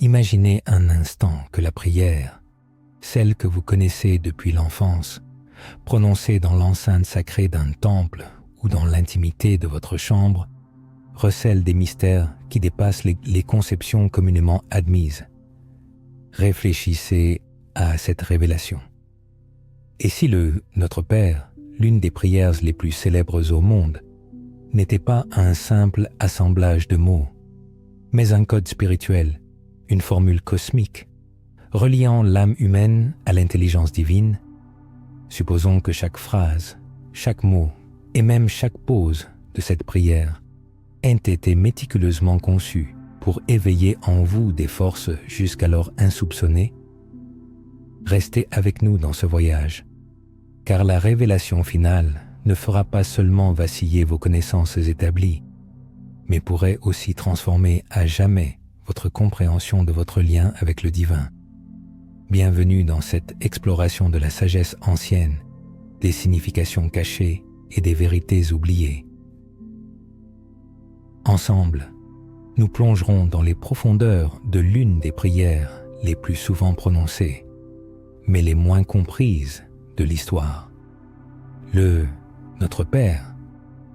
Imaginez un instant que la prière, celle que vous connaissez depuis l'enfance, prononcée dans l'enceinte sacrée d'un temple ou dans l'intimité de votre chambre, recèle des mystères qui dépassent les conceptions communément admises. Réfléchissez à cette révélation. Et si le Notre Père, l'une des prières les plus célèbres au monde, n'était pas un simple assemblage de mots, mais un code spirituel, une formule cosmique, reliant l'âme humaine à l'intelligence divine, supposons que chaque phrase, chaque mot et même chaque pause de cette prière ait été méticuleusement conçue pour éveiller en vous des forces jusqu'alors insoupçonnées. Restez avec nous dans ce voyage, car la révélation finale ne fera pas seulement vaciller vos connaissances établies, mais pourrait aussi transformer à jamais votre compréhension de votre lien avec le divin. Bienvenue dans cette exploration de la sagesse ancienne, des significations cachées et des vérités oubliées. Ensemble, nous plongerons dans les profondeurs de l'une des prières les plus souvent prononcées, mais les moins comprises de l'histoire. Le Notre Père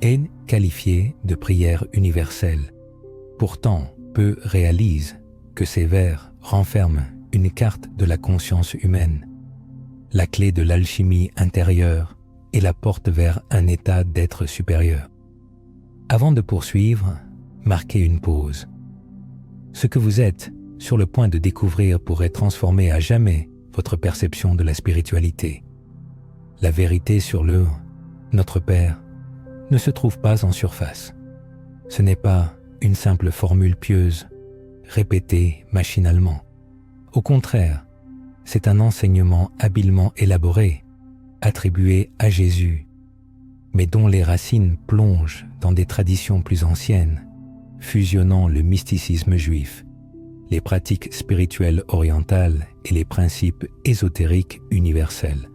est qualifié de prière universelle. Pourtant, peu réalisent que ces vers renferment une carte de la conscience humaine, la clé de l'alchimie intérieure et la porte vers un état d'être supérieur. Avant de poursuivre, marquez une pause. Ce que vous êtes sur le point de découvrir pourrait transformer à jamais votre perception de la spiritualité. La vérité sur le Notre Père ne se trouve pas en surface. Ce n'est pas une simple formule pieuse, répétée machinalement. Au contraire, c'est un enseignement habilement élaboré, attribué à Jésus, mais dont les racines plongent dans des traditions plus anciennes, fusionnant le mysticisme juif, les pratiques spirituelles orientales et les principes ésotériques universels.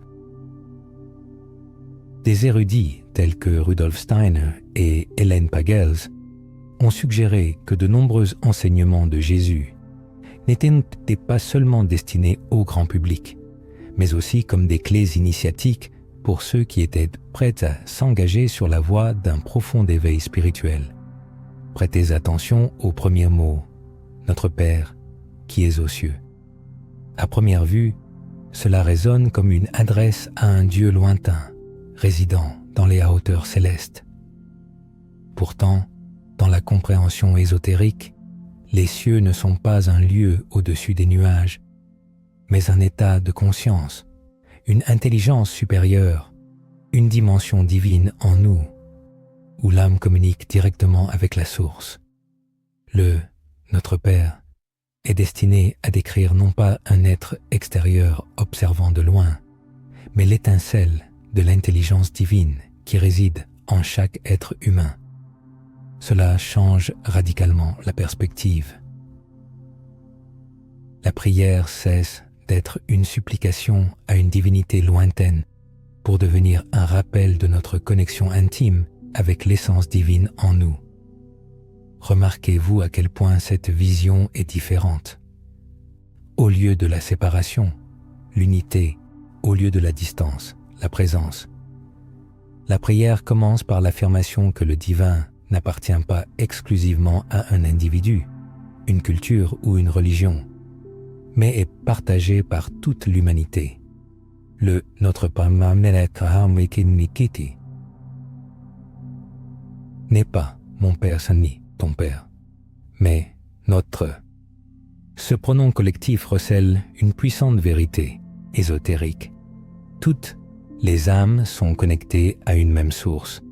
Des érudits tels que Rudolf Steiner et Hélène Pagels ont suggéré que de nombreux enseignements de Jésus n'étaient pas seulement destinés au grand public, mais aussi comme des clés initiatiques pour ceux qui étaient prêts à s'engager sur la voie d'un profond éveil spirituel. Prêtez attention aux premiers mots, Notre Père qui es aux cieux. À première vue, cela résonne comme une adresse à un Dieu lointain, résidant dans les hauteurs célestes. Pourtant, dans la compréhension ésotérique, les cieux ne sont pas un lieu au-dessus des nuages, mais un état de conscience, une intelligence supérieure, une dimension divine en nous, où l'âme communique directement avec la source. Le Notre Père est destiné à décrire non pas un être extérieur observant de loin, mais l'étincelle de l'intelligence divine qui réside en chaque être humain. Cela change radicalement la perspective. La prière cesse d'être une supplication à une divinité lointaine pour devenir un rappel de notre connexion intime avec l'essence divine en nous. Remarquez-vous à quel point cette vision est différente. Au lieu de la séparation, l'unité, au lieu de la distance, la présence. La prière commence par l'affirmation que le divin n'appartient pas exclusivement à un individu, une culture ou une religion, mais est partagé par toute l'humanité. Le Notre Père n'est pas mon Père ni ton Père, mais notre. Ce pronom collectif recèle une puissante vérité ésotérique. Toutes les âmes sont connectées à une même source.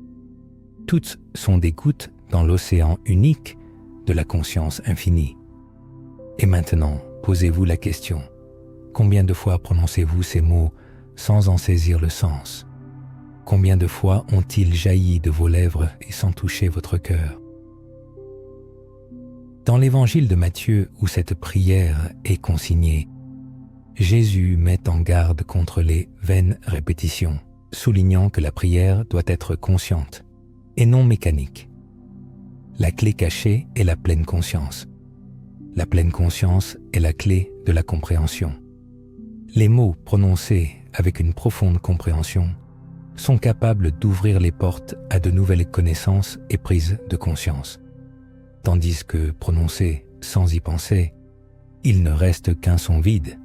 Toutes sont des gouttes dans l'océan unique de la conscience infinie. Et maintenant, posez-vous la question, combien de fois prononcez-vous ces mots sans en saisir le sens? Combien de fois ont-ils jailli de vos lèvres et sans toucher votre cœur? Dans l'évangile de Matthieu où cette prière est consignée, Jésus met en garde contre les vaines répétitions, soulignant que la prière doit être consciente et non mécanique. La clé cachée est la pleine conscience. La pleine conscience est la clé de la compréhension. Les mots prononcés avec une profonde compréhension sont capables d'ouvrir les portes à de nouvelles connaissances et prises de conscience, tandis que prononcés sans y penser, il ne reste qu'un son vide.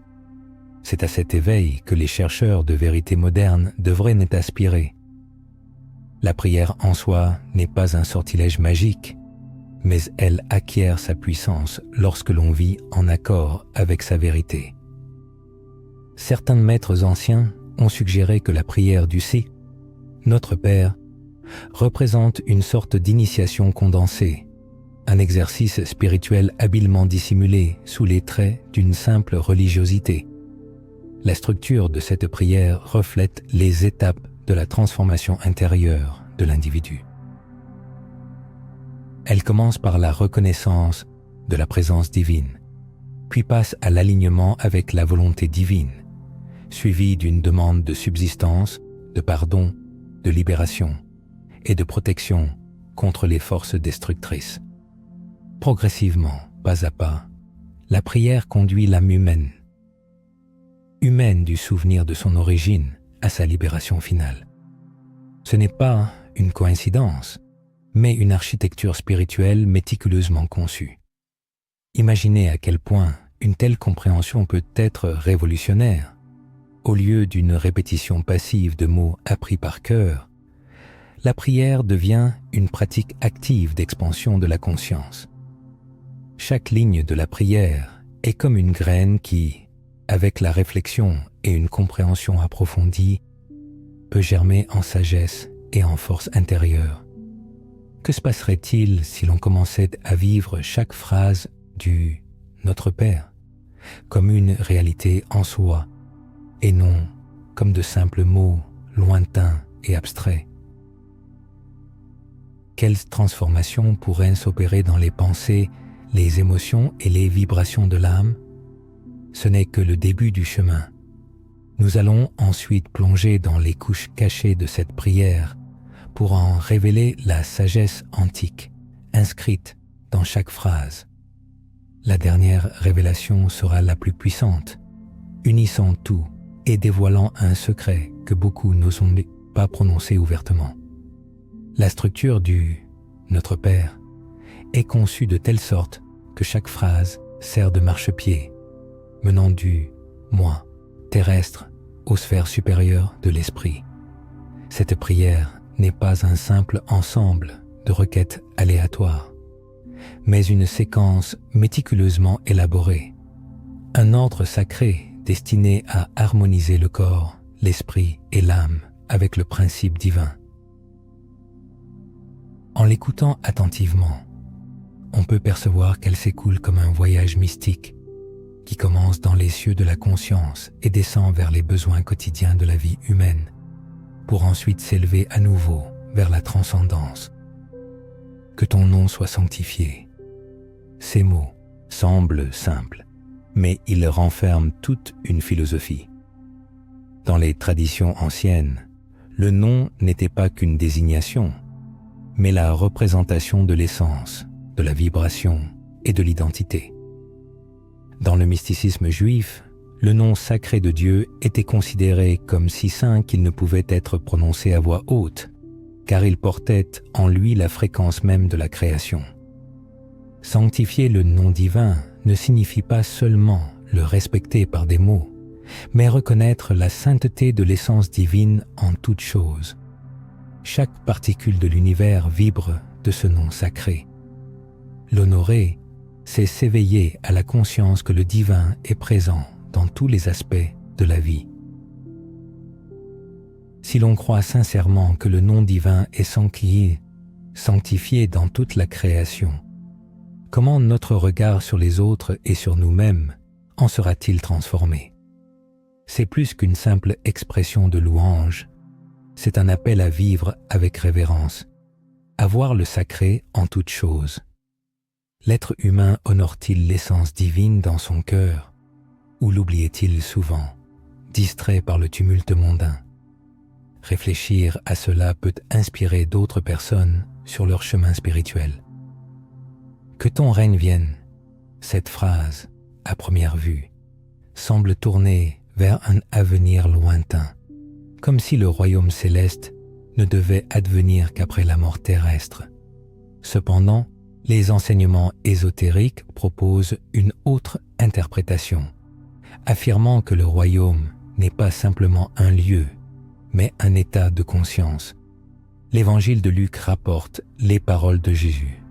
C'est à cet éveil que les chercheurs de vérité moderne devraient aspirer. La prière en soi n'est pas un sortilège magique, mais elle acquiert sa puissance lorsque l'on vit en accord avec sa vérité. Certains maîtres anciens ont suggéré que la prière du Si, Notre Père, représente une sorte d'initiation condensée, un exercice spirituel habilement dissimulé sous les traits d'une simple religiosité. La structure de cette prière reflète les étapes de la transformation intérieure de l'individu. Elle commence par la reconnaissance de la présence divine, puis passe à l'alignement avec la volonté divine, suivie d'une demande de subsistance, de pardon, de libération et de protection contre les forces destructrices. Progressivement, pas à pas, la prière conduit l'âme humaine du souvenir de son origine à sa libération finale. Ce n'est pas une coïncidence, mais une architecture spirituelle méticuleusement conçue. Imaginez à quel point une telle compréhension peut être révolutionnaire. Au lieu d'une répétition passive de mots appris par cœur, la prière devient une pratique active d'expansion de la conscience. Chaque ligne de la prière est comme une graine qui, avec la réflexion et une compréhension approfondie, peut germer en sagesse et en force intérieure. Que se passerait-il si l'on commençait à vivre chaque phrase du « Notre Père » comme une réalité en soi et non comme de simples mots lointains et abstraits? Quelle transformation pourrait s'opérer dans les pensées, les émotions et les vibrations de l'âme? Ce n'est que le début du chemin. Nous allons ensuite plonger dans les couches cachées de cette prière pour en révéler la sagesse antique, inscrite dans chaque phrase. La dernière révélation sera la plus puissante, unissant tout et dévoilant un secret que beaucoup n'osent pas prononcer ouvertement. La structure du « Notre Père » est conçue de telle sorte que chaque phrase sert de marchepied, menant du « moi » terrestre aux sphères supérieures de l'esprit. Cette prière n'est pas un simple ensemble de requêtes aléatoires, mais une séquence méticuleusement élaborée, un ordre sacré destiné à harmoniser le corps, l'esprit et l'âme avec le principe divin. En l'écoutant attentivement, on peut percevoir qu'elle s'écoule comme un voyage mystique qui commence dans les cieux de la conscience et descend vers les besoins quotidiens de la vie humaine, pour ensuite s'élever à nouveau vers la transcendance. Que ton nom soit sanctifié. Ces mots semblent simples, mais ils renferment toute une philosophie. Dans les traditions anciennes, le nom n'était pas qu'une désignation, mais la représentation de l'essence, de la vibration et de l'identité. Dans le mysticisme juif, le nom sacré de Dieu était considéré comme si saint qu'il ne pouvait être prononcé à voix haute, car il portait en lui la fréquence même de la création. Sanctifier le nom divin ne signifie pas seulement le respecter par des mots, mais reconnaître la sainteté de l'essence divine en toute chose. Chaque particule de l'univers vibre de ce nom sacré. L'honorer, c'est s'éveiller à la conscience que le divin est présent dans tous les aspects de la vie. Si l'on croit sincèrement que le nom divin est sanctifié dans toute la création, comment notre regard sur les autres et sur nous-mêmes en sera-t-il transformé? C'est plus qu'une simple expression de louange, c'est un appel à vivre avec révérence, à voir le sacré en toute chose. L'être humain honore-t-il l'essence divine dans son cœur, ou l'oubliait-il souvent, distrait par le tumulte mondain? Réfléchir à cela peut inspirer d'autres personnes sur leur chemin spirituel. Que ton règne vienne, Cette phrase, à première vue, semble tourner vers un avenir lointain, comme si le royaume céleste ne devait advenir qu'après la mort terrestre. Cependant, les enseignements ésotériques proposent une autre interprétation, affirmant que le royaume n'est pas simplement un lieu, mais un état de conscience. L'Évangile de Luc rapporte les paroles de Jésus.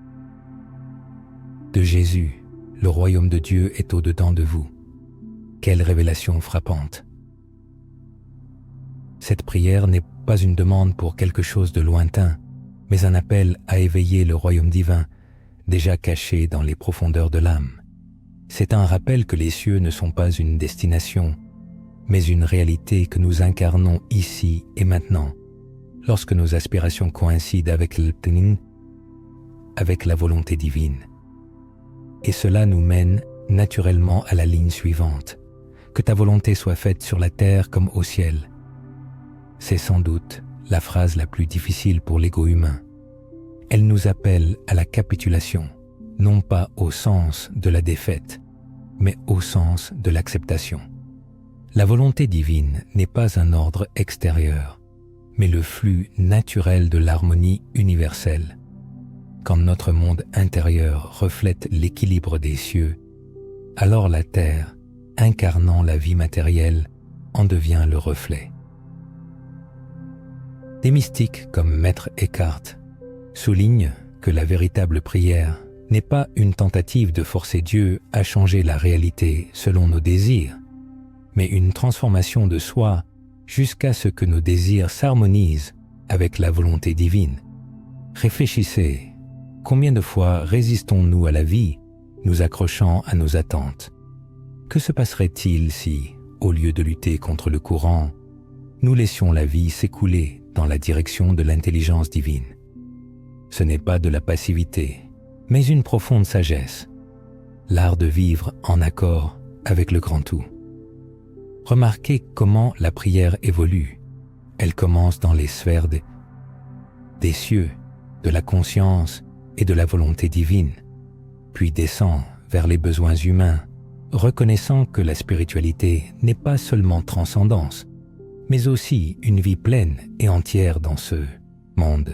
De Jésus, le royaume de Dieu est au-dedans de vous. Quelle révélation frappante! Cette prière n'est pas une demande pour quelque chose de lointain, mais un appel à éveiller le royaume divin, déjà caché dans les profondeurs de l'âme. C'est un rappel que les cieux ne sont pas une destination, mais une réalité que nous incarnons ici et maintenant, lorsque nos aspirations coïncident avec le Tning, avec la volonté divine. Et cela nous mène naturellement à la ligne suivante. Que ta volonté soit faite sur la terre comme au ciel. C'est sans doute la phrase la plus difficile pour l'ego humain. Elle nous appelle à la capitulation, non pas au sens de la défaite, mais au sens de l'acceptation. La volonté divine n'est pas un ordre extérieur, mais le flux naturel de l'harmonie universelle. Quand notre monde intérieur reflète l'équilibre des cieux, alors la terre, incarnant la vie matérielle, en devient le reflet. Des mystiques comme Maître Eckhart soulignent que la véritable prière n'est pas une tentative de forcer Dieu à changer la réalité selon nos désirs, mais une transformation de soi jusqu'à ce que nos désirs s'harmonisent avec la volonté divine. Réfléchissez, combien de fois résistons-nous à la vie, nous accrochant à nos attentes? Que se passerait-il si, au lieu de lutter contre le courant, nous laissions la vie s'écouler dans la direction de l'intelligence divine? Ce n'est pas de la passivité, mais une profonde sagesse, l'art de vivre en accord avec le grand tout. Remarquez comment la prière évolue. Elle commence dans les sphères des cieux, de la conscience et de la volonté divine, puis descend vers les besoins humains, reconnaissant que la spiritualité n'est pas seulement transcendance, mais aussi une vie pleine et entière dans ce monde.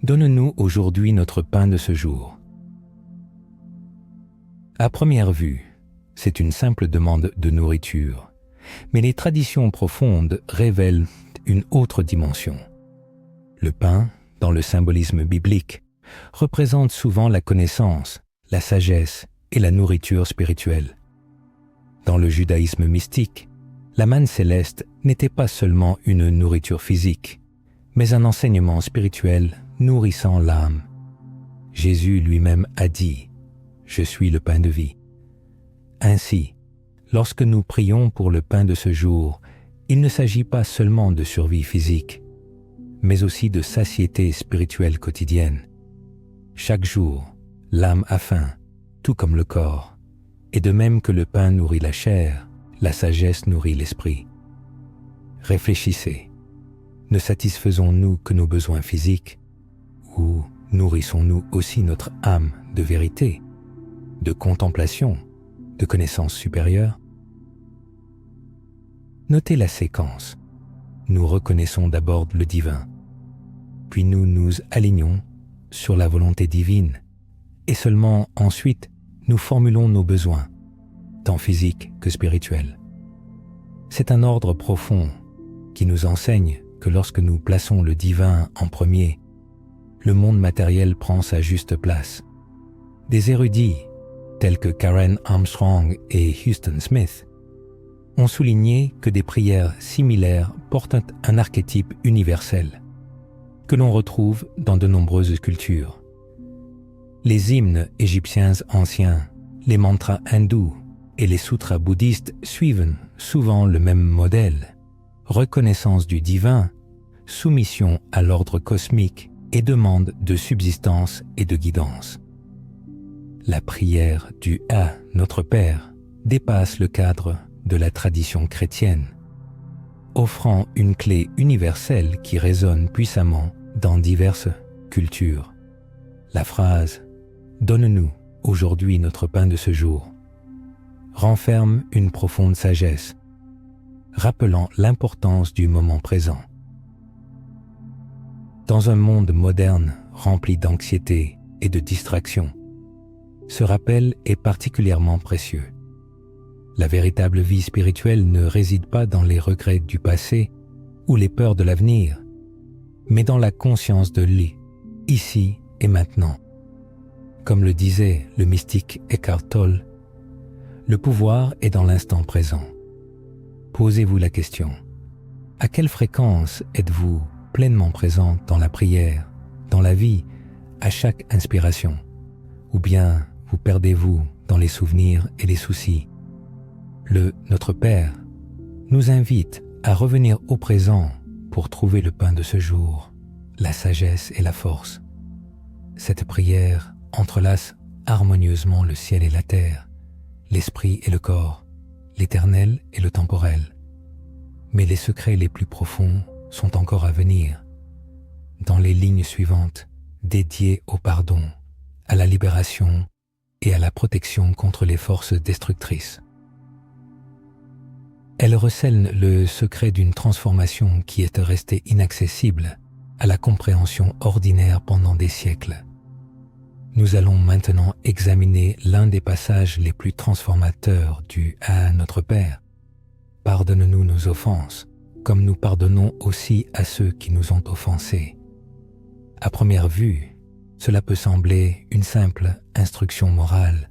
Donne-nous aujourd'hui notre pain de ce jour. À première vue, c'est une simple demande de nourriture, mais les traditions profondes révèlent une autre dimension. Le pain, dans le symbolisme biblique, représente souvent la connaissance, la sagesse et la nourriture spirituelle. Dans le judaïsme mystique, la manne céleste n'était pas seulement une nourriture physique, mais un enseignement spirituel nourrissant l'âme. Jésus lui-même a dit « Je suis le pain de vie ». Ainsi, lorsque nous prions pour le pain de ce jour, il ne s'agit pas seulement de survie physique, mais aussi de satiété spirituelle quotidienne. Chaque jour, l'âme a faim, tout comme le corps, et de même que le pain nourrit la chair, la sagesse nourrit l'esprit. Réfléchissez, ne satisfaisons-nous que nos besoins physiques, ou nourrissons-nous aussi notre âme de vérité, de contemplation, de connaissance supérieure? Notez la séquence. Nous reconnaissons d'abord le divin, puis nous nous alignons sur la volonté divine, et seulement ensuite nous formulons nos besoins, tant physiques que spirituels. C'est un ordre profond qui nous enseigne que lorsque nous plaçons le divin en premier, le monde matériel prend sa juste place. Des érudits, tels que Karen Armstrong et Huston Smith, ont souligné que des prières similaires portent un archétype universel, que l'on retrouve dans de nombreuses cultures. Les hymnes égyptiens anciens, les mantras hindous et les sutras bouddhistes suivent souvent le même modèle: reconnaissance du divin, soumission à l'ordre cosmique et demande de subsistance et de guidance. La prière du « À notre Père » dépasse le cadre de la tradition chrétienne, offrant une clé universelle qui résonne puissamment dans diverses cultures. La phrase « Donne-nous aujourd'hui notre pain de ce jour, renferme une profonde sagesse, rappelant l'importance du moment présent. Dans un monde moderne rempli d'anxiété et de distractions, ce rappel est particulièrement précieux. La véritable vie spirituelle ne réside pas dans les regrets du passé ou les peurs de l'avenir, mais dans la conscience de ici et maintenant. Comme le disait le mystique Eckhart Tolle, le pouvoir est dans l'instant présent. Posez-vous la question, à quelle fréquence êtes-vous pleinement présent dans la prière, dans la vie, à chaque inspiration? Ou bien vous perdez-vous dans les souvenirs et les soucis? Notre Père nous invite à revenir au présent pour trouver le pain de ce jour, la sagesse et la force. Cette prière entrelace harmonieusement le ciel et la terre, l'esprit et le corps, l'éternel et le temporel. Mais les secrets les plus profonds sont encore à venir, dans les lignes suivantes dédiées au pardon, à la libération et à la protection contre les forces destructrices. Elle recèle le secret d'une transformation qui est restée inaccessible à la compréhension ordinaire pendant des siècles. Nous allons maintenant examiner l'un des passages les plus transformateurs du « À notre Père ». Pardonne-nous nos offenses, comme nous pardonnons aussi à ceux qui nous ont offensés. À première vue, cela peut sembler une simple instruction morale,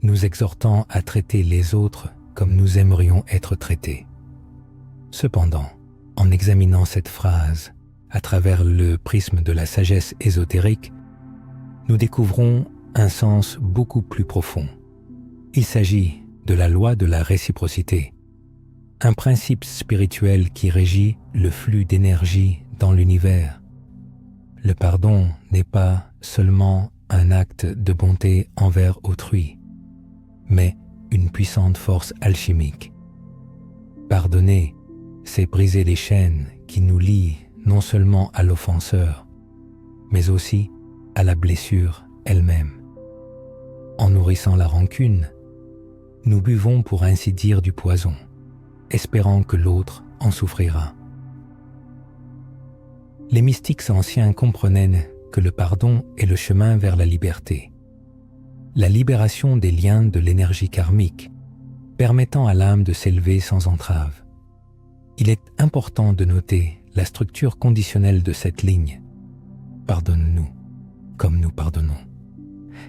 nous exhortant à traiter les autres comme nous aimerions être traités. Cependant, en examinant cette phrase à travers le prisme de la sagesse ésotérique, nous découvrons un sens beaucoup plus profond. Il s'agit de la loi de la réciprocité, un principe spirituel qui régit le flux d'énergie dans l'univers. Le pardon n'est pas seulement un acte de bonté envers autrui, mais une puissante force alchimique. Pardonner, c'est briser les chaînes qui nous lient non seulement à l'offenseur, mais aussi à la blessure elle-même. En nourrissant la rancune, nous buvons pour ainsi dire du poison, espérant que l'autre en souffrira. Les mystiques anciens comprenaient que le pardon est le chemin vers la liberté, la libération des liens de l'énergie karmique, permettant à l'âme de s'élever sans entrave. Il est important de noter la structure conditionnelle de cette ligne. Pardonne-nous, comme nous pardonnons.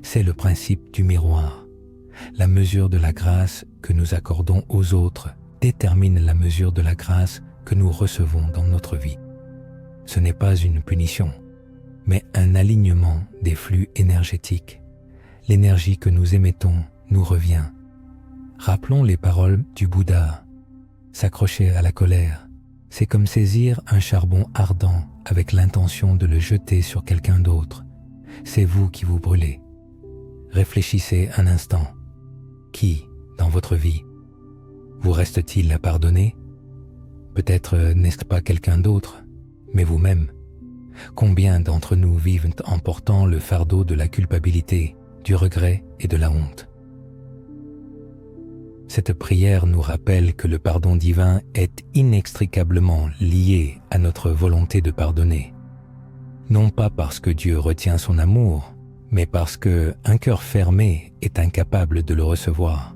C'est le principe du miroir. La mesure de la grâce que nous accordons aux autres détermine la mesure de la grâce que nous recevons dans notre vie. Ce n'est pas une punition, mais un alignement des flux énergétiques. L'énergie que nous émettons nous revient. Rappelons les paroles du Bouddha. S'accrocher à la colère, c'est comme saisir un charbon ardent avec l'intention de le jeter sur quelqu'un d'autre. C'est vous qui vous brûlez. Réfléchissez un instant. Qui, dans votre vie, vous reste-t-il à pardonner? Peut-être n'est-ce pas quelqu'un d'autre, mais vous-même. Combien d'entre nous vivent en portant le fardeau de la culpabilité, du regret et de la honte? Cette prière nous rappelle que le pardon divin est inextricablement lié à notre volonté de pardonner. Non pas parce que Dieu retient son amour, mais parce qu'un cœur fermé est incapable de le recevoir.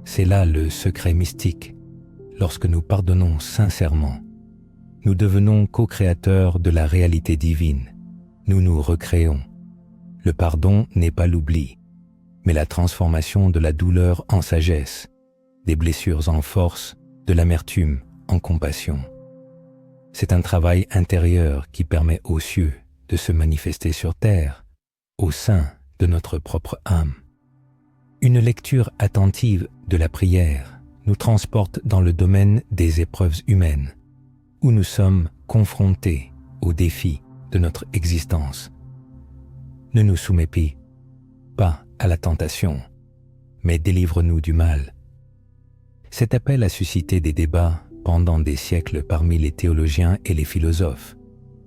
C'est là le secret mystique. Lorsque nous pardonnons sincèrement, nous devenons co-créateurs de la réalité divine. Nous nous recréons. Le pardon n'est pas l'oubli, mais la transformation de la douleur en sagesse, des blessures en force, de l'amertume en compassion. C'est un travail intérieur qui permet aux cieux de se manifester sur terre, au sein de notre propre âme. Une lecture attentive de la prière nous transporte dans le domaine des épreuves humaines, où nous sommes confrontés aux défis de notre existence. Ne nous soumets pas à la tentation, mais délivre-nous du mal. Cet appel a suscité des débats pendant des siècles parmi les théologiens et les philosophes,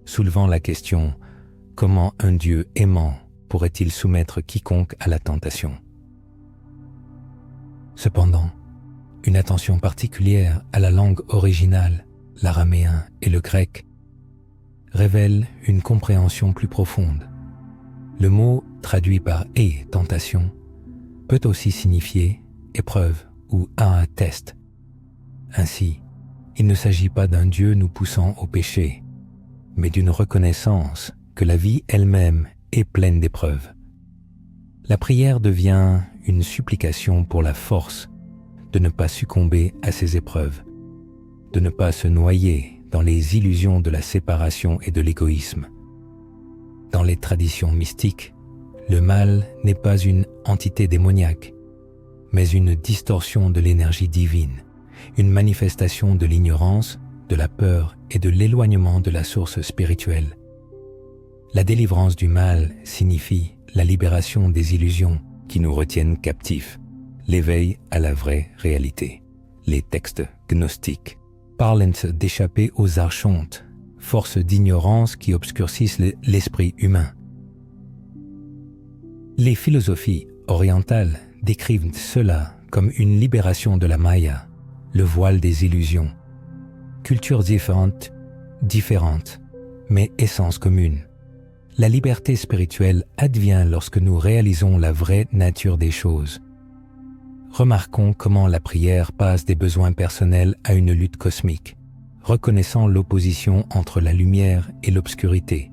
soulevant la question « Comment un Dieu aimant pourrait-il soumettre quiconque à la tentation. Cependant, une attention particulière à la langue originale, l'araméen et le grec, révèle une compréhension plus profonde. Le mot traduit par « et » tentation peut aussi signifier épreuve ou un test. Ainsi, il ne s'agit pas d'un Dieu nous poussant au péché, mais d'une reconnaissance que la vie elle-même est pleine d'épreuves. La prière devient une supplication pour la force de ne pas succomber à ces épreuves, de ne pas se noyer dans les illusions de la séparation et de l'égoïsme. Dans les traditions mystiques, le mal n'est pas une entité démoniaque, mais une distorsion de l'énergie divine, une manifestation de l'ignorance, de la peur et de l'éloignement de la source spirituelle. La délivrance du mal signifie la libération des illusions qui nous retiennent captifs, l'éveil à la vraie réalité. Les textes gnostiques parlent d'échapper aux archontes, forces d'ignorance qui obscurcissent l'esprit humain. Les philosophies orientales décrivent cela comme une libération de la Maya, le voile des illusions. Cultures différentes, mais essence commune. La liberté spirituelle advient lorsque nous réalisons la vraie nature des choses. Remarquons comment la prière passe des besoins personnels à une lutte cosmique, reconnaissant l'opposition entre la lumière et l'obscurité,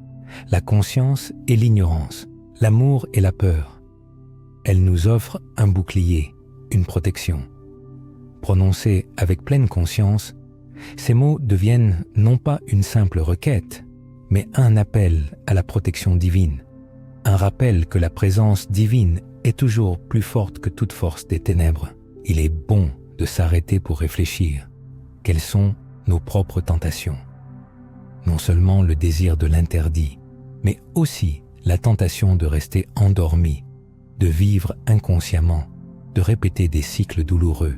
la conscience et l'ignorance, l'amour et la peur. Elle nous offre un bouclier, une protection. Prononcés avec pleine conscience, ces mots deviennent non pas une simple requête, mais un appel à la protection divine, un rappel que la présence divine est toujours plus forte que toute force des ténèbres. Il est bon de s'arrêter pour réfléchir. Quelles sont nos propres tentations? Non seulement le désir de l'interdit, mais aussi la tentation de rester endormi, de vivre inconsciemment, de répéter des cycles douloureux.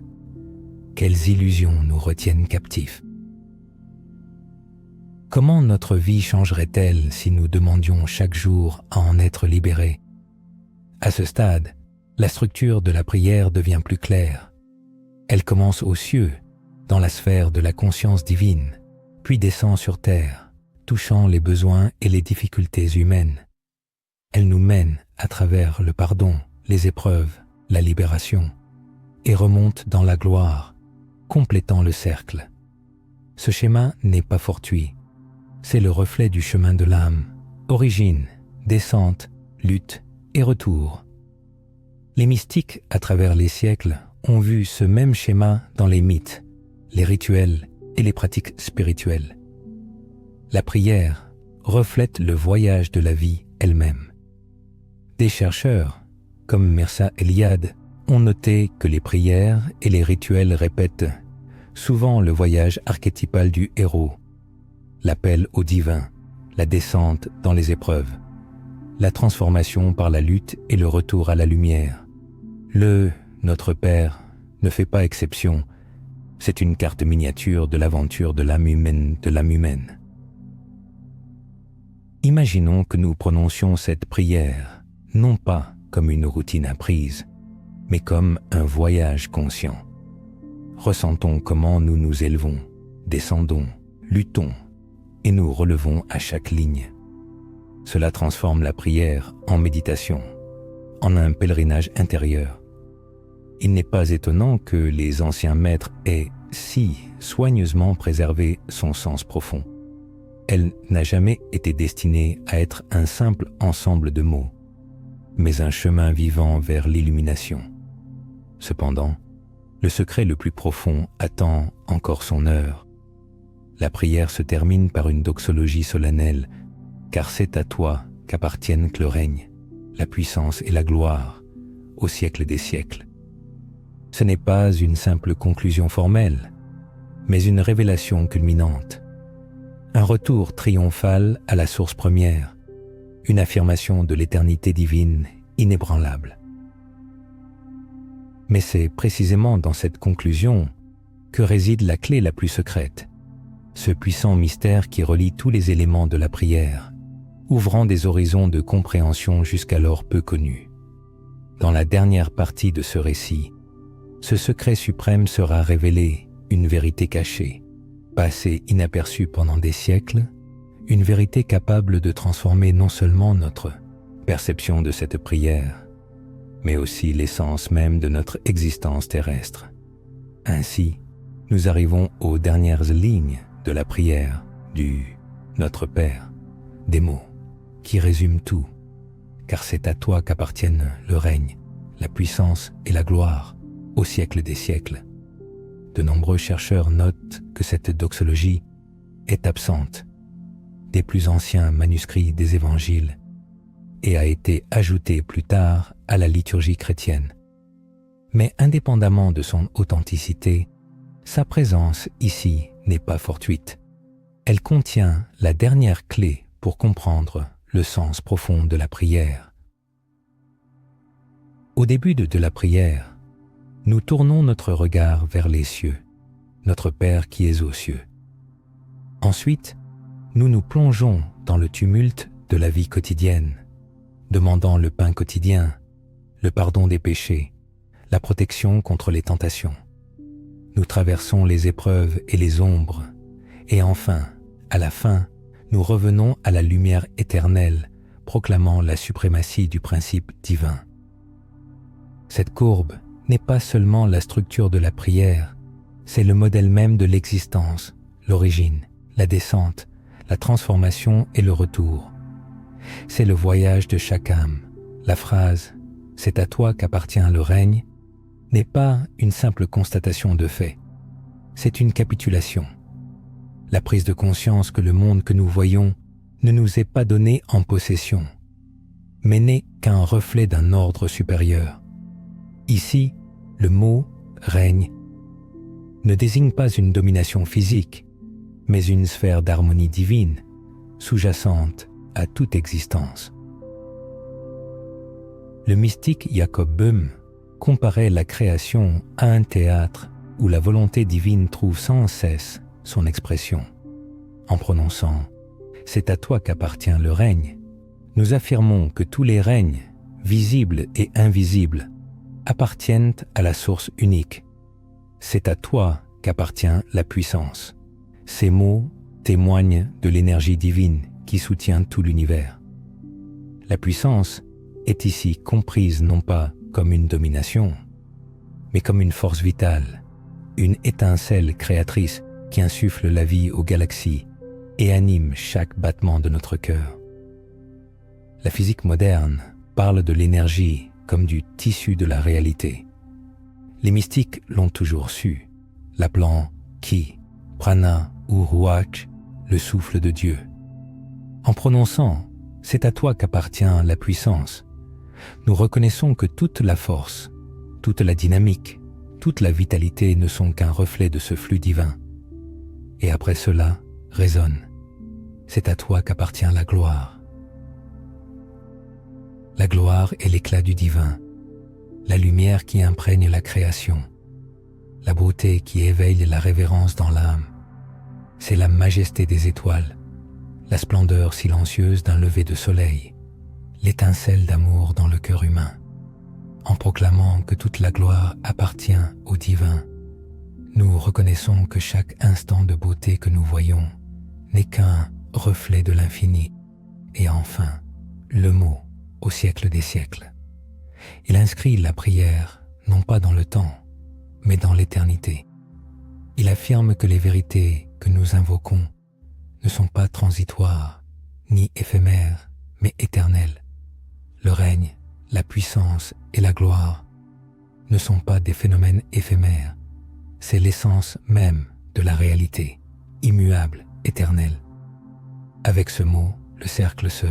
Quelles illusions nous retiennent captifs? Comment notre vie changerait-elle si nous demandions chaque jour à en être libérés? À ce stade, la structure de la prière devient plus claire. Elle commence aux cieux, dans la sphère de la conscience divine, puis descend sur terre, touchant les besoins et les difficultés humaines. Elle nous mène à travers le pardon, les épreuves, la libération, et remonte dans la gloire, complétant le cercle. Ce schéma n'est pas fortuit. C'est le reflet du chemin de l'âme, origine, descente, lutte et retour. Les mystiques, à travers les siècles, ont vu ce même schéma dans les mythes, les rituels et les pratiques spirituelles. La prière reflète le voyage de la vie elle-même. Des chercheurs, comme Mircea Eliade, ont noté que les prières et les rituels répètent souvent le voyage archétypal du héros, l'appel au divin, la descente dans les épreuves, la transformation par la lutte et le retour à la lumière. Le « Notre Père » ne fait pas exception, c'est une carte miniature de l'aventure de l'âme humaine. Imaginons que nous prononcions cette prière, non pas comme une routine apprise, mais comme un voyage conscient. Ressentons comment nous nous élevons, descendons, luttons, et nous relevons à chaque ligne. Cela transforme la prière en méditation, en un pèlerinage intérieur. Il n'est pas étonnant que les anciens maîtres aient si soigneusement préservé son sens profond. Elle n'a jamais été destinée à être un simple ensemble de mots, mais un chemin vivant vers l'illumination. Cependant, le secret le plus profond attend encore son heure. La prière se termine par une doxologie solennelle, car c'est à toi qu'appartiennent le règne, la puissance et la gloire, au siècle des siècles. Ce n'est pas une simple conclusion formelle, mais une révélation culminante, un retour triomphal à la source première, une affirmation de l'éternité divine inébranlable. Mais c'est précisément dans cette conclusion que réside la clé la plus secrète, ce puissant mystère qui relie tous les éléments de la prière, ouvrant des horizons de compréhension jusqu'alors peu connus. Dans la dernière partie de ce récit, ce secret suprême sera révélé, une vérité cachée, passée inaperçue pendant des siècles, une vérité capable de transformer non seulement notre perception de cette prière, mais aussi l'essence même de notre existence terrestre. Ainsi, nous arrivons aux dernières lignes de la prière du « Notre Père », des mots qui résument tout, car c'est à toi qu'appartiennent le règne, la puissance et la gloire au siècle des siècles. De nombreux chercheurs notent que cette doxologie est absente des plus anciens manuscrits des évangiles et a été ajoutée plus tard à la liturgie chrétienne. Mais indépendamment de son authenticité, sa présence ici n'est pas fortuite. Elle contient la dernière clé pour comprendre le sens profond de la prière. Au début de la prière, nous tournons notre regard vers les cieux, notre Père qui est aux cieux. Ensuite, nous nous plongeons dans le tumulte de la vie quotidienne, demandant le pain quotidien, le pardon des péchés, la protection contre les tentations. Nous traversons les épreuves et les ombres, et enfin, à la fin, nous revenons à la lumière éternelle, proclamant la suprématie du principe divin. Cette courbe n'est pas seulement la structure de la prière, c'est le modèle même de l'existence, l'origine, la descente, la transformation et le retour. C'est le voyage de chaque âme. La phrase « c'est à toi qu'appartient le règne » n'est pas une simple constatation de fait, c'est une capitulation. La prise de conscience que le monde que nous voyons ne nous est pas donné en possession, mais n'est qu'un reflet d'un ordre supérieur. Ici, le mot « règne » ne désigne pas une domination physique, mais une sphère d'harmonie divine, sous-jacente à toute existence. Le mystique Jacob Böhm comparait la création à un théâtre où la volonté divine trouve sans cesse son expression. En prononçant « c'est à toi qu'appartient le règne », nous affirmons que tous les règnes, visibles et invisibles, appartiennent à la source unique. C'est à toi qu'appartient la puissance. Ces mots témoignent de l'énergie divine qui soutient tout l'univers. La puissance est ici comprise non pas comme une domination, mais comme une force vitale, une étincelle créatrice qui insuffle la vie aux galaxies et anime chaque battement de notre cœur. La physique moderne parle de l'énergie comme du tissu de la réalité. Les mystiques l'ont toujours su, l'appelant Ki, Prana ou Ruach, le souffle de Dieu. En prononçant « c'est à toi qu'appartient la puissance », nous reconnaissons que toute la force, toute la dynamique, toute la vitalité ne sont qu'un reflet de ce flux divin. Et après cela, résonne « c'est à toi qu'appartient la gloire ». La gloire est l'éclat du divin, la lumière qui imprègne la création, la beauté qui éveille la révérence dans l'âme. C'est la majesté des étoiles, la splendeur silencieuse d'un lever de soleil, l'étincelle d'amour dans le cœur humain. En proclamant que toute la gloire appartient au divin, nous reconnaissons que chaque instant de beauté que nous voyons n'est qu'un reflet de l'infini. Et enfin, le mot au siècle des siècles. Il inscrit la prière non pas dans le temps, mais dans l'éternité. Il affirme que les vérités que nous invoquons ne sont pas transitoires, ni éphémères, mais éternelles. Le règne, la puissance et la gloire ne sont pas des phénomènes éphémères, c'est l'essence même de la réalité, immuable, éternelle. Avec ce mot, le cercle se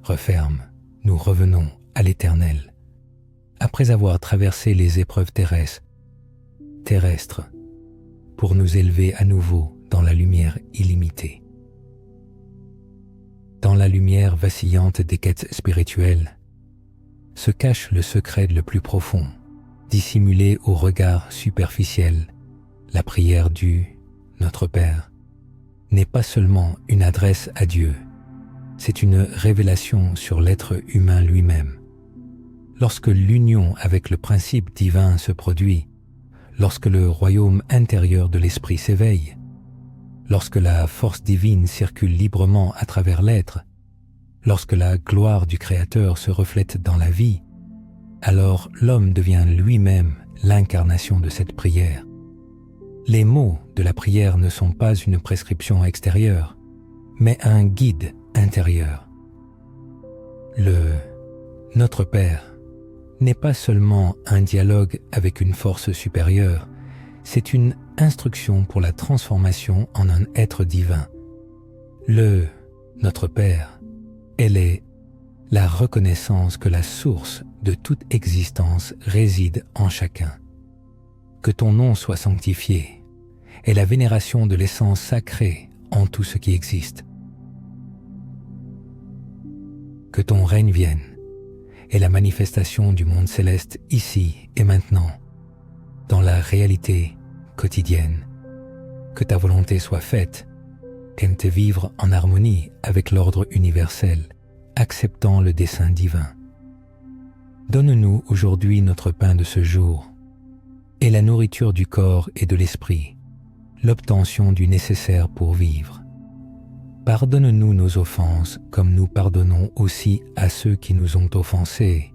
referme, nous revenons à l'éternel. Après avoir traversé les épreuves terrestres, pour nous élever à nouveau dans la lumière illimitée. Dans la lumière vacillante des quêtes spirituelles, se cache le secret le plus profond, dissimulé au regard superficiel. La prière du Notre Père n'est pas seulement une adresse à Dieu, C'est une révélation sur l'être humain lui-même. Lorsque l'union avec le principe divin se produit, lorsque le royaume intérieur de l'esprit s'éveille, lorsque la force divine circule librement à travers l'être, lorsque la gloire du Créateur se reflète dans la vie, alors l'homme devient lui-même l'incarnation de cette prière. Les mots de la prière ne sont pas une prescription extérieure, mais un guide intérieur. Le « Notre Père » n'est pas seulement un dialogue avec une force supérieure, c'est une instruction pour la transformation en un être divin. Le « Notre Père », elle est la reconnaissance que la source de toute existence réside en chacun. Que ton nom soit sanctifié est la vénération de l'essence sacrée en tout ce qui existe. Que ton règne vienne est la manifestation du monde céleste ici et maintenant, dans la réalité quotidienne. Que ta volonté soit faite, aime te vivre en harmonie avec l'ordre universel, acceptant le dessein divin. Donne-nous aujourd'hui notre pain de ce jour, et la nourriture du corps et de l'esprit, l'obtention du nécessaire pour vivre. Pardonne-nous nos offenses comme nous pardonnons aussi à ceux qui nous ont offensés,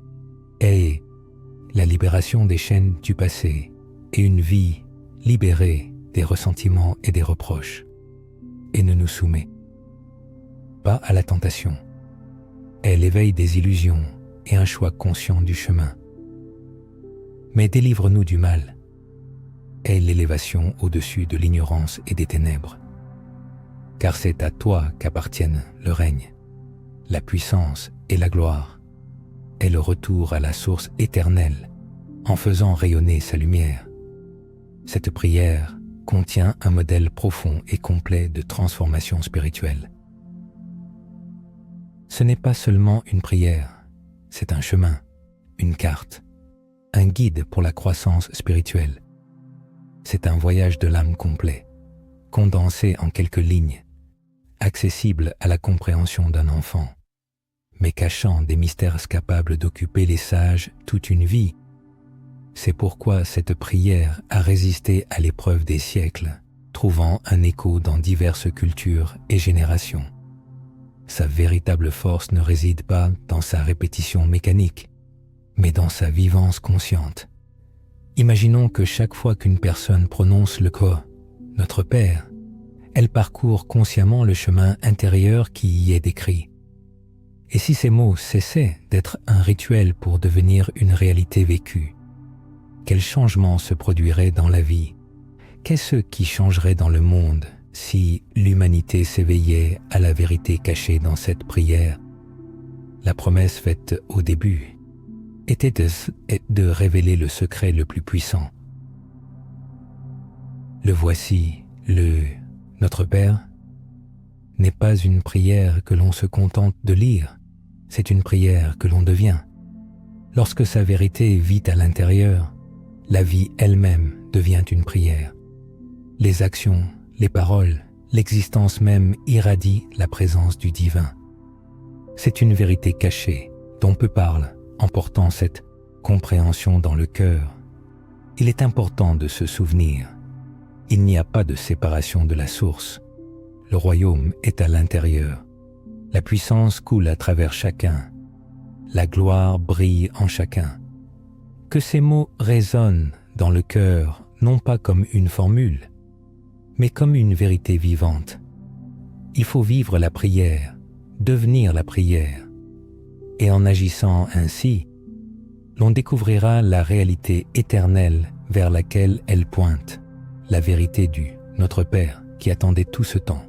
et la libération des chaînes du passé et une vie libérée des ressentiments et des reproches. Et ne nous soumets pas à la tentation, est l'éveil des illusions et un choix conscient du chemin. Mais délivre-nous du mal, est l'élévation au-dessus de l'ignorance et des ténèbres. Car c'est à toi qu'appartiennent le règne, la puissance et la gloire, et le retour à la source éternelle en faisant rayonner sa lumière. Cette prière contient un modèle profond et complet de transformation spirituelle. Ce n'est pas seulement une prière, c'est un chemin, une carte, un guide pour la croissance spirituelle. C'est un voyage de l'âme complet, condensé en quelques lignes, accessible à la compréhension d'un enfant, mais cachant des mystères capables d'occuper les sages toute une vie. C'est pourquoi cette prière a résisté à l'épreuve des siècles, trouvant un écho dans diverses cultures et générations. Sa véritable force ne réside pas dans sa répétition mécanique, mais dans sa vivance consciente. Imaginons que chaque fois qu'une personne prononce le ko, « Notre Père », elle parcourt consciemment le chemin intérieur qui y est décrit. Et si ces mots cessaient d'être un rituel pour devenir une réalité vécue, quel changement se produirait dans la vie? Qu'est-ce qui changerait dans le monde si l'humanité s'éveillait à la vérité cachée dans cette prière? La promesse faite au début était de révéler le secret le plus puissant. Le voici, le « Notre Père » n'est pas une prière que l'on se contente de lire, c'est une prière que l'on devient. Lorsque sa vérité vit à l'intérieur, la vie elle-même devient une prière. Les actions, les paroles, l'existence même irradient la présence du divin. C'est une vérité cachée dont peu parle en portant cette compréhension dans le cœur. Il est important de se souvenir. Il n'y a pas de séparation de la source. Le royaume est à l'intérieur. La puissance coule à travers chacun. La gloire brille en chacun. Que ces mots résonnent dans le cœur, non pas comme une formule, mais comme une vérité vivante. Il faut vivre la prière, devenir la prière. Et en agissant ainsi, l'on découvrira la réalité éternelle vers laquelle elle pointe, la vérité du Notre Père qui attendait tout ce temps,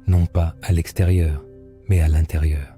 non pas à l'extérieur, mais à l'intérieur.